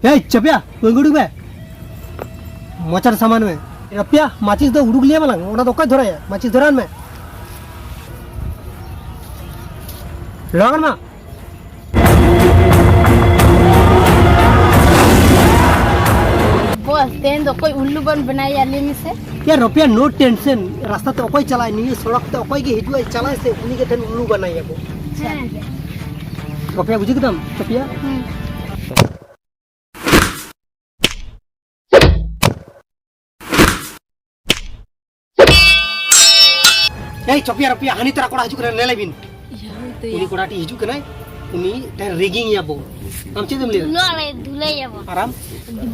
चपिया उड़ूक में मोचार सामान में रपिया माचिस दो उड़ूक लिया मलंग ओना तो कई धराया माचिस धरान में लगन मा बस तेन तो कोई उल्लू बन बनाया लेने से यार रुपया नो टेंशन रास्ता तो कोई चलाए नहीं सड़क तो कोई के हिजुआ चलाए से उन्हीं के ठन उल्लू बनाया को रुपया बुझी एकदम चपिया ए चपिया रुपया हानि तरा कोड़ा हिजु करे ले लेबिन उनी कोड़ा टी हिजु कनाय उनी ते रेगिंग याबो हम चेदम ले नुआले धुले याबो आराम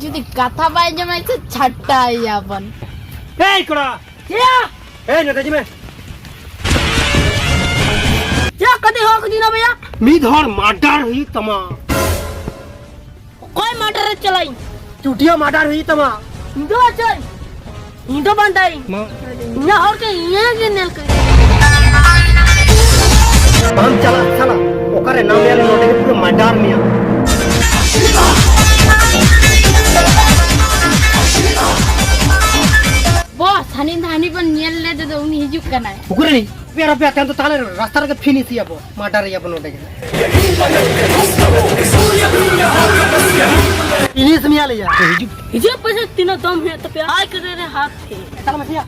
जुदी कथा बाय जमाय से छट्टा याबन ए कोड़ा क्या ए नेताजी में क्या कदे हो कदी ना भैया मी धर माडार हुई तमा कोई मटर चलाई चुटिया माडार हुई तमा दो चल इंदो बंदाई ना और के ये के नेल के हम चला चला ओकरे नाम ले नोटे के पूरा माडार मिया बॉस हनी धानी पर नेल ले दे उनी हिजु कनाय उकरे नहीं पेरा पे आते तो ताले रास्ता के फिनिश याबो माडार याबो नोटे के फिनिश मिया ले जा हिजु हिजु पैसे तीनों दम है तो पे आय करे रे हाथ थे चल मटिया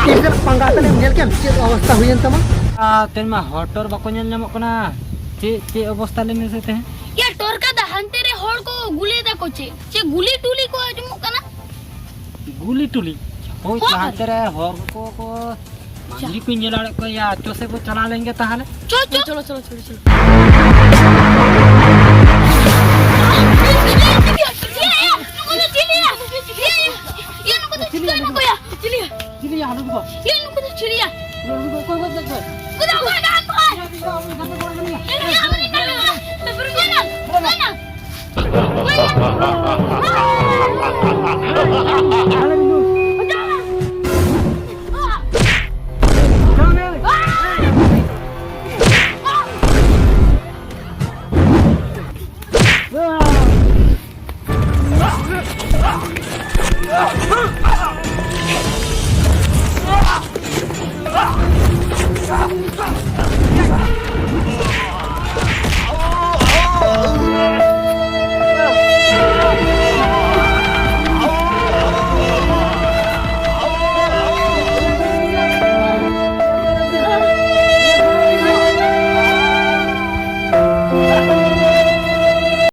इधर पंगातन नेल के अवस्था हुई तमा तेन मा हॉटर बाको नेल नामो कना चे अवस्था लेने से ते ये टोर का दहनते रे होड़ को गुली दा को चे गुली टूली को अजमु कना गुली टुली होय चाहते रे हॉर को मांगी पिंजला को या तो से वो चला लेंगे ताहले चलो चलो चलो चलो चलो चिलिया हालू को ये नुको तो चिड़िया को देखो कुदा को डाल को ये हम निकल मैं पर ना